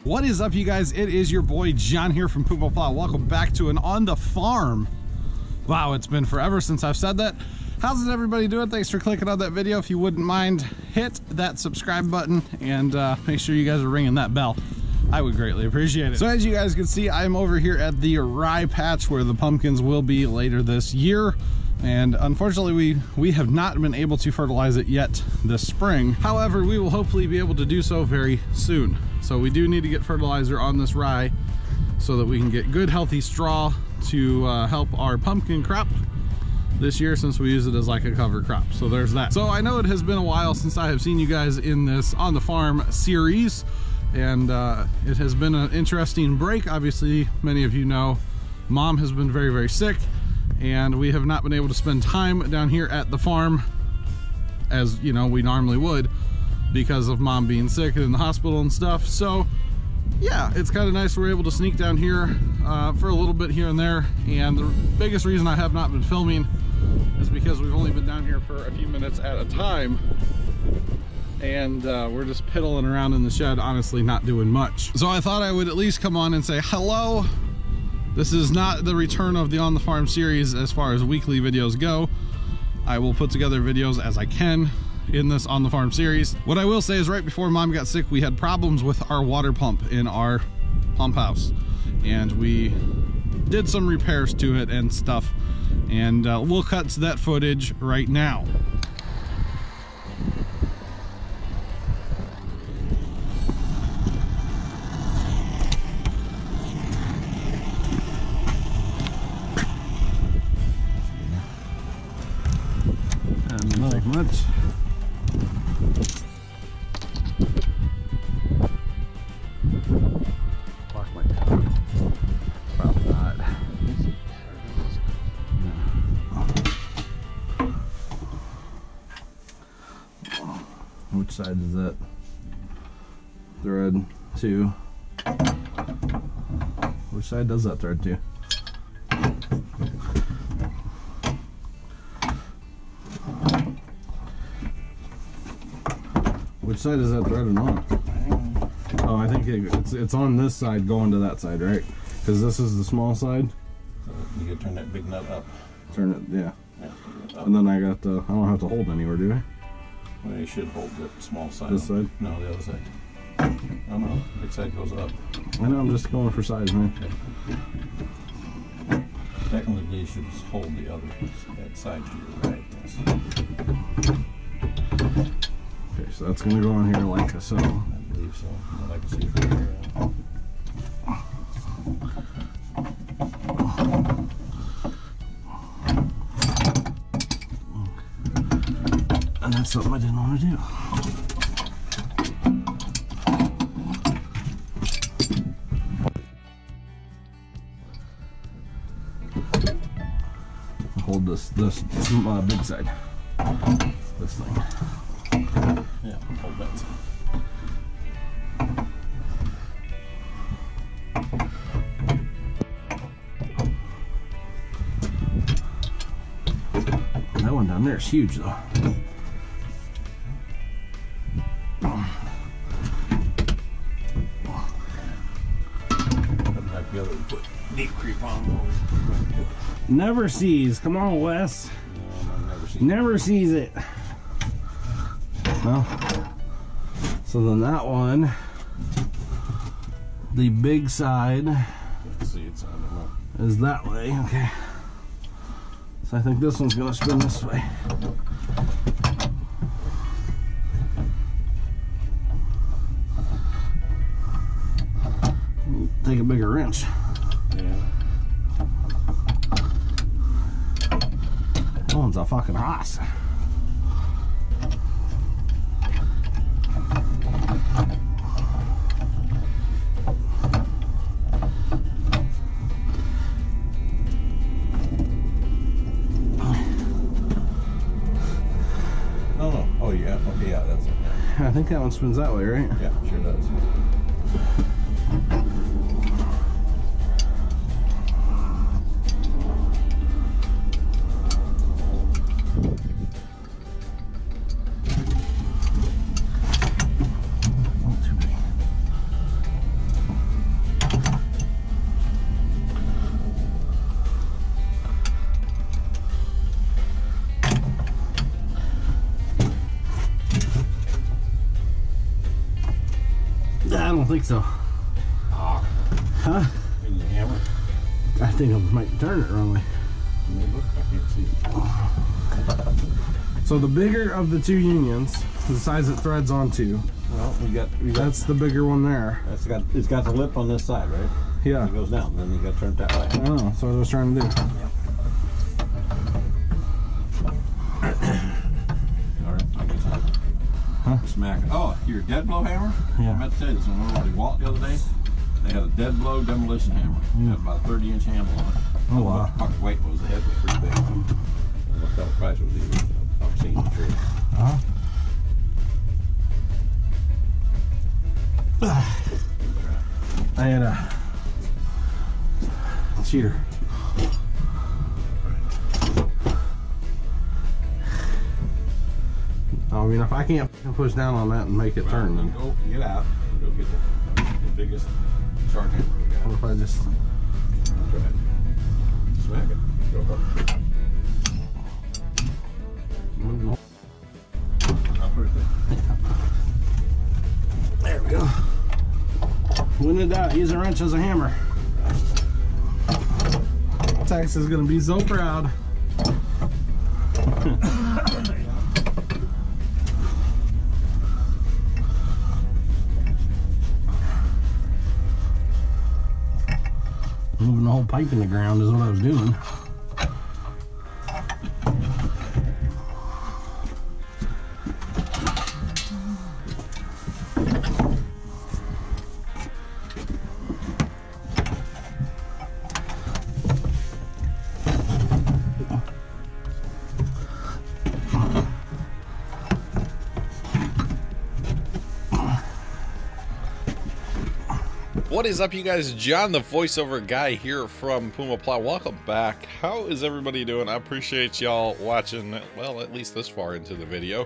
What is up, you guys? It is your boy John here from Puma Plow. Welcome back to an On the Farm. Wow, it's been forever since I've said that. How's everybody doing? Thanks for clicking on that video. If you wouldn't mind, hit that subscribe button and make sure you guys are ringing that bell. I would greatly appreciate it. So as you guys can see, I'm over here at the rye patch where the pumpkins will be later this year. And unfortunately, we have not been able to fertilize it yet this spring. However, we will hopefully be able to do so very soon. So we do need to get fertilizer on this rye so that we can get good healthy straw to help our pumpkin crop this year, since we use it as like a cover crop. So there's that. So I know it has been a while since I have seen you guys in this On the Farm series, and it has been an interesting break. Obviously, many of you know Mom has been very, very sick, and we have not been able to spend time down here at the farm as, you know, we normally would because of Mom being sick and in the hospital and stuff. So yeah, it's kind of nice we're able to sneak down here for a little bit here and there. And the biggest reason I have not been filming is because we've only been down here for a few minutes at a time, and we're just piddling around in the shed, honestly not doing much. So I thought I would at least come on and say hello. This is not the return of the On the Farm series as far as weekly videos go. I will put together videos as I can in this On the Farm series. What I will say is, right before Mom got sick, we had problems with our water pump in our pump house, and we did some repairs to it and stuff, and we'll cut to that footage right now. Not much. Lock my car. Probably not. No. Which side is that? Thread to. Which side does that thread to? Which side is that threaded on? Oh, I think it's on this side going to that side, right? Because this is the small side. You can turn that big nut up. Turn it, yeah. And then I got the, I don't have to hold anywhere, do I? Well, you should hold the small side. This side? No, the other side. Oh no, big side goes up. I know, I'm just going for size, man. Okay. Technically, you should just hold the other that side to your right. Yes. Okay, so that's going to go on here like so. I believe so. I'd like to see it from here. And that's something I didn't want to do. Hold this big side. This thing. Yeah, hold that side. That one down there is huge, though. Like the other, we put deep creep on. Never sees. Come on, Wes. No, never sees it. Well, so then that one, the big side, see, it's on the is that way. Okay. So I think this one's gonna spin this way. Take a bigger wrench. Yeah. That one's a fucking hoss. Oh yeah. Okay, yeah, that's it. Yeah. I think that one spins that way, right? Yeah, sure does. I don't think so. Ah. Huh? Can you hammer? I think I might turn it wrongly. Look, I can't see. So the bigger of the two unions, the size it threads onto, Well, we got that's the bigger one there. it's got the lip on this side, right? Yeah. It goes down, then you got to turn it that way. I know, that's what I was trying to do. All right, I guess Huh? smack it. Oh, your dead blow hammer? Yeah. I meant to say this when we were over at Walt the other day. They had a dead blow demolition hammer. It had about a 30-inch handle on it. Oh, wow. What the fuck weight was the head was pretty big. What kind of price was it? I've seen the tree. Uh-huh. I had a cheater. I mean, if I can't push down on that and make it turn, then Go get out. Go get the biggest shark hammer we got. what if I just... Try it. Smack it. Go for it. Up right there. There we go. When in doubt, use a wrench as a hammer. Tex is gonna be so proud. Moving the whole pipe in the ground is what I was doing. What is up, you guys? John, the voiceover guy here from Puma Plow. Welcome back. How is everybody doing? I appreciate y'all watching, well, at least this far into the video.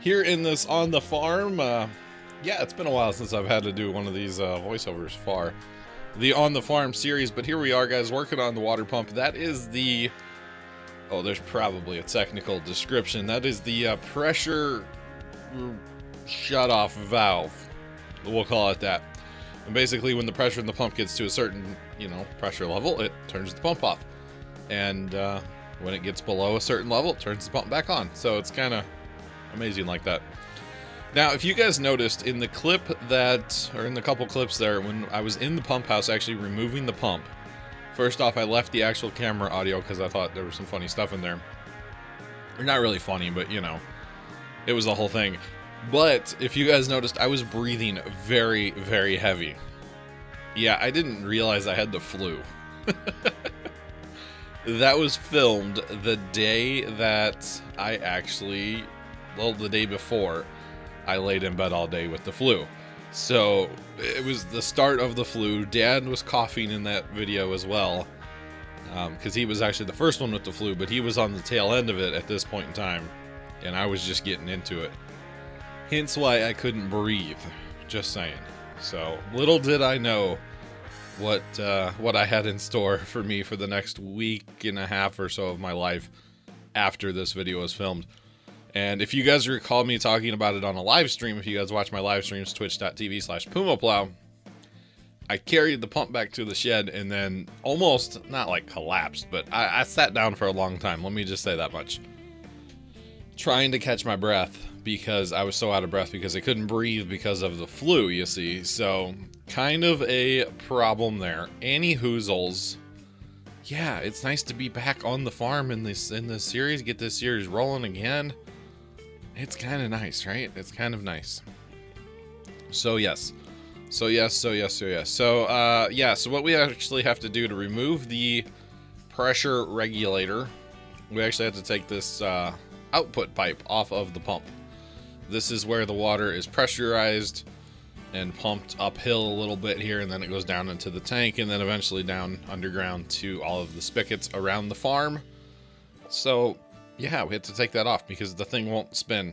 Here in this On the Farm, yeah, it's been a while since I've had to do one of these voiceovers for the On the Farm series, but here we are, guys, working on the water pump. That is the, oh, there's probably a technical description. That is the pressure shut-off valve. We'll call it that. And basically, when the pressure in the pump gets to a certain, pressure level, it turns the pump off. And when it gets below a certain level, it turns the pump back on. So it's kind of amazing like that. Now, if you guys noticed in the clip that, or in the couple clips there, when I was in the pump house actually removing the pump, first off, I left the actual camera audio because I thought there was some funny stuff in there. Or not really funny, but, it was the whole thing. But if you guys noticed, I was breathing very, very heavy. Yeah, I didn't realize I had the flu. That was filmed the day that I actually, well, the day before I laid in bed all day with the flu. So it was the start of the flu. Dad was coughing in that video as well, because he was actually the first one with the flu, but he was on the tail end of it at this point in time, and I was just getting into it. Hence why I couldn't breathe, just saying. So little did I know what I had in store for me for the next week and a half or so of my life after this video was filmed. And if you guys recall me talking about it on a live stream, if you guys watch my live streams, twitch.tv/PumaPlow, I carried the pump back to the shed and then almost, not like collapsed, but I sat down for a long time. Let me just say that much. Trying to catch my breath because I was so out of breath because I couldn't breathe because of the flu, you see. So kind of a problem there. Any hoozles. Yeah, it's nice to be back on the farm in this series, get this series rolling again. It's kind of nice, right? It's kind of nice. So yes. So yeah, so what we actually have to do to remove the pressure regulator, we actually have to take this output pipe off of the pump. This is where the water is pressurized and pumped uphill a little bit here, and then it goes down into the tank and then eventually down underground to all of the spigots around the farm. So yeah, we had to take that off because the thing won't spin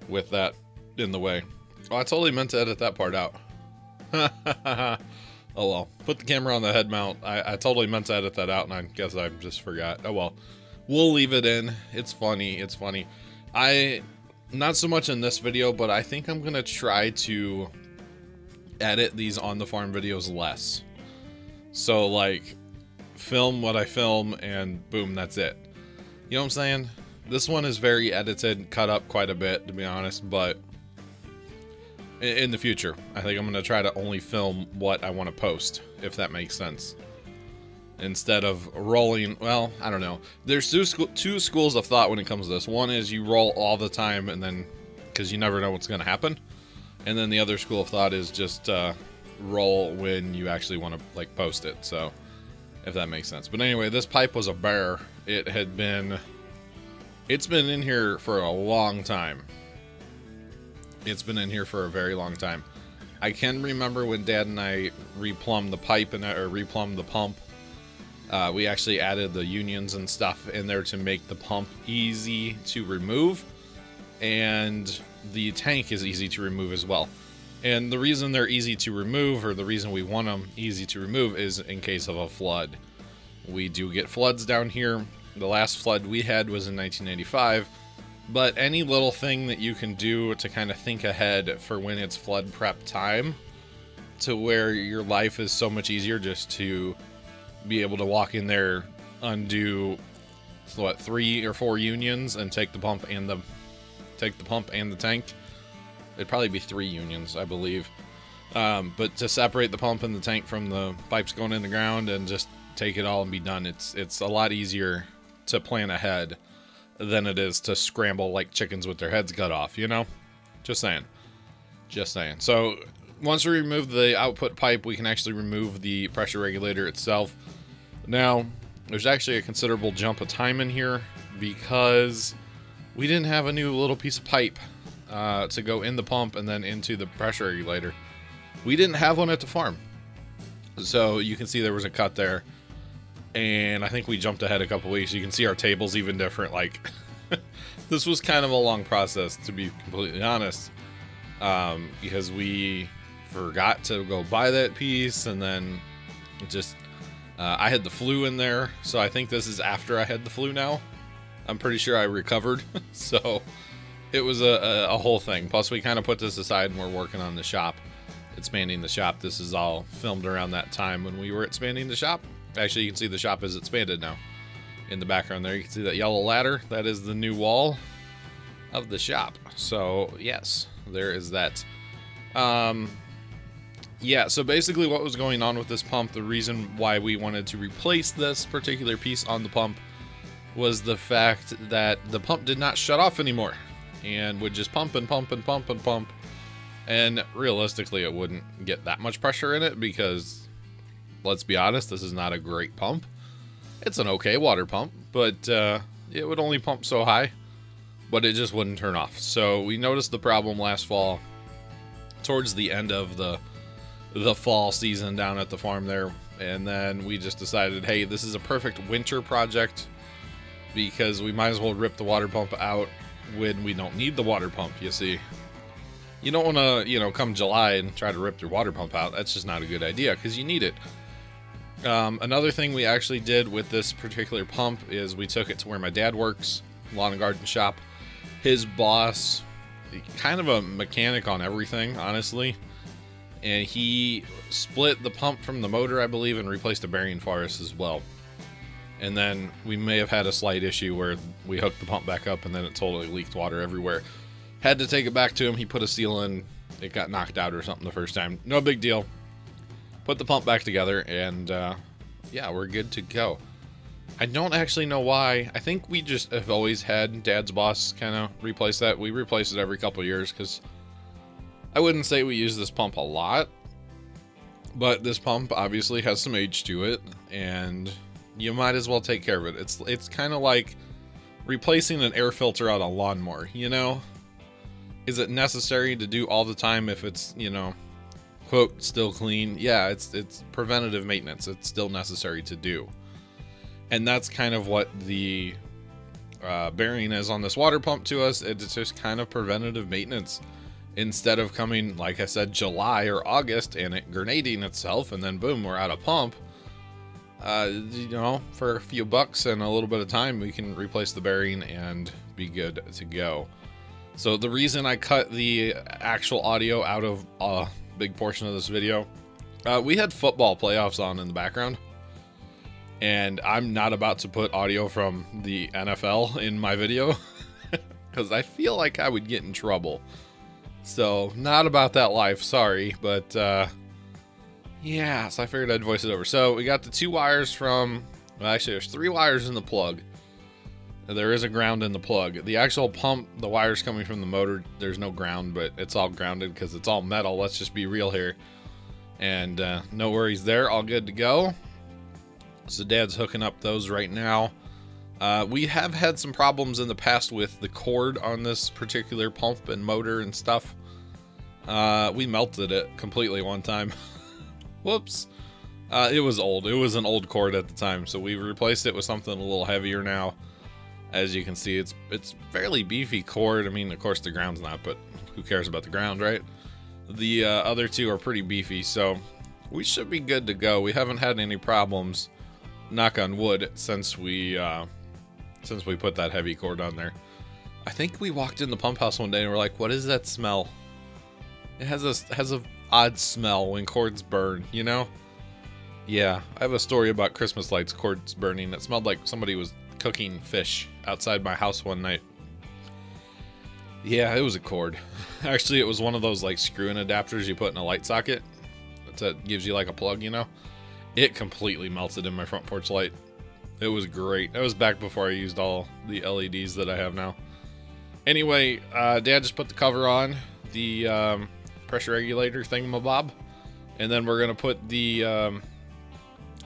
with that in the way. Oh, I totally meant to edit that part out. Oh well, put the camera on the head mount. I totally meant to edit that out, and I guess I just forgot. Oh well, we'll leave it in. It's funny, it's funny. Not so much in this video, but I think I'm gonna try to edit these on the farm videos less. So like film what I film and boom, that's it. You know what I'm saying? This one is very edited, cut up quite a bit, to be honest, but in the future, I think I'm going to try to only film what I want to post, if that makes sense. Instead of rolling, well, I don't know. There's two schools of thought when it comes to this. One is you roll all the time, and then, because you never know what's going to happen. And then the other school of thought is just roll when you actually want to, like, post it. So, if that makes sense. But anyway, this pipe was a bear. It's been in here for a long time. It's been in here for a very long time. I can remember when Dad and I replumbed the pipe or replumbed the pump. We actually added the unions and stuff in there to make the pump easy to remove, and the tank is easy to remove as well. And the reason they're easy to remove, or the reason we want them easy to remove, is in case of a flood. We do get floods down here. The last flood we had was in 1995, but any little thing that you can do to kind of think ahead for when it's flood prep time, to where your life is so much easier, just to be able to walk in there, undo what, 3 or 4 unions, and take the pump and the tank. It'd probably be 3 unions, I believe. But to separate the pump and the tank from the pipes going in the ground and just take it all and be done, it's a lot easier to plan ahead than it is to scramble like chickens with their heads cut off, you know? Just saying. So once we remove the output pipe, we can actually remove the pressure regulator itself. Now, there's actually a considerable jump of time in here because we didn't have a new little piece of pipe to go in the pump and then into the pressure regulator. We didn't have one at the farm. So you can see there was a cut there. And I think we jumped ahead a couple weeks. You can see our table's even different. Like, this was kind of a long process, to be completely honest. Because we forgot to go buy that piece, and then just I had the flu in there, so I think this is after I had the flu now. I'm pretty sure I recovered. So it was a whole thing. Plus we kind of put this aside and we're working on the shop, expanding the shop. This is all filmed around that time when we were expanding the shop. Actually, you can see the shop is expanded now. In the background there, you can see that yellow ladder. That is the new wall of the shop. So yes, there is that. Yeah, so basically what was going on with this pump, the reason why we wanted to replace this particular piece on the pump, was the fact that the pump did not shut off anymore and would just pump and pump and pump and pump. And realistically, it wouldn't get that much pressure in it because, let's be honest, this is not a great pump. It's an okay water pump, but it would only pump so high, but it just wouldn't turn off. So we noticed the problem last fall, towards the end of the fall season down at the farm there, and then we just decided, hey, this is a perfect winter project because we might as well rip the water pump out when we don't need the water pump. You see, you don't want to, you know, come July and try to rip your water pump out. That's just not a good idea because you need it. Another thing we actually did with this particular pump is we took it to where my dad works, lawn and garden shop. His boss, kind of a mechanic on everything, honestly, and he split the pump from the motor, I believe, and replaced the bearing for us as well. And then we may have had a slight issue where we hooked the pump back up and then it totally leaked water everywhere. Had to take it back to him. He put a seal in. It got knocked out or something the first time. No big deal. Put the pump back together, and yeah, we're good to go. I don't actually know why. I think we just have always had Dad's boss kind of replace that. We replace it every couple of years because I wouldn't say we use this pump a lot, but this pump obviously has some age to it, and you might as well take care of it. It's kind of like replacing an air filter on a lawnmower, you know? Is it necessary to do all the time if it's, you know, quote, still clean? Yeah, it's preventative maintenance. It's still necessary to do. And that's kind of what the bearing is on this water pump to us. It's just kind of preventative maintenance. Instead of coming, like I said, July or August and it grenading itself and then boom, we're out of pump. You know, for a few bucks and a little bit of time, we can replace the bearing and be good to go. So the reason I cut the actual audio out of big portion of this video. We had football playoffs on in the background, and I'm not about to put audio from the NFL in my video because I feel like I would get in trouble. So not about that life, sorry, but yeah, so I figured I'd voice it over. So we got the 2 wires from, well, actually there's 3 wires in the plug. There is a ground in the plug. The actual pump, the wires coming from the motor, there's no ground, but it's all grounded because it's all metal. Let's just be real here. And no worries there, all good to go. So Dad's hooking up those right now. We have had some problems in the past with the cord on this particular pump and motor and stuff. We melted it completely one time. Whoops. It was old. It was an old cord at the time, so we replaced it with something a little heavier now. As you can see, it's fairly beefy cord. I mean, of course the ground's not, but who cares about the ground, right? The other 2 are pretty beefy, so we should be good to go. We haven't had any problems, knock on wood, since we put that heavy cord on there. I think we walked in the pump house one day and we're like, what is that smell? It has a odd smell when cords burn, you know? Yeah, I have a story about Christmas lights, cords burning. It smelled like somebody was cooking fish outside my house one night. Yeah, it was a cord. Actually, it was one of those like screw-in adapters you put in a light socket that gives you like a plug, you know? It completely melted in my front porch light. It was great. That was back before I used all the LEDs that I have now. Anyway, Dad just put the cover on the pressure regulator thingamabob, and then we're gonna put the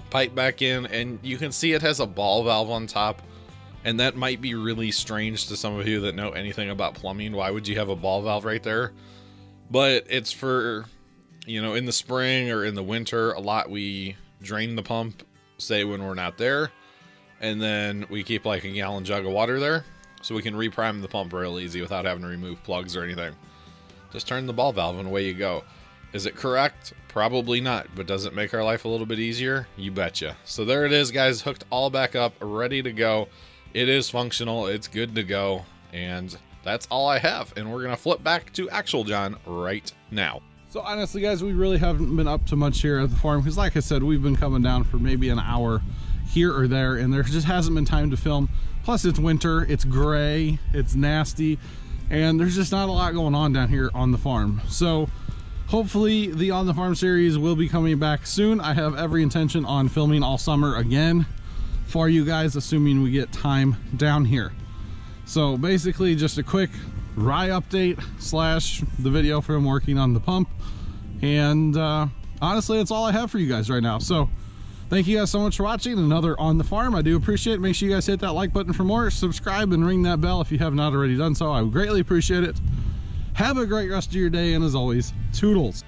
pipe back in, and you can see it has a ball valve on top, and that might be really strange to some of you that know anything about plumbing. Why would you have a ball valve right there? But it's for, you know, in the spring or in the winter, a lot we drain the pump, say when we're not there, and then we keep like a gallon jug of water there, so we can reprime the pump real easy without having to remove plugs or anything. Just turn the ball valve and away you go. Is it correct? Probably not, but does it make our life a little bit easier? You betcha. So there it is, guys, hooked all back up, ready to go. It is functional, it's good to go, and that's all I have. And we're gonna flip back to actual John right now. So honestly, guys, we really haven't been up to much here at the farm because, like I said, we've been coming down for maybe an hour here or there, and there just hasn't been time to film. Plus, it's winter, it's gray, it's nasty, and there's just not a lot going on down here on the farm. So hopefully the On the Farm series will be coming back soon. I have every intention on filming all summer again for you guys, assuming we get time down here. So basically just a quick rye update slash the video from working on the pump, and honestly that's all I have for you guys right now. So thank you guys so much for watching another On the Farm. I do appreciate it. Make sure you guys hit that like button for more, subscribe, and ring that bell if you have not already done so. I would greatly appreciate it. Have a great rest of your day, and as always, toodles.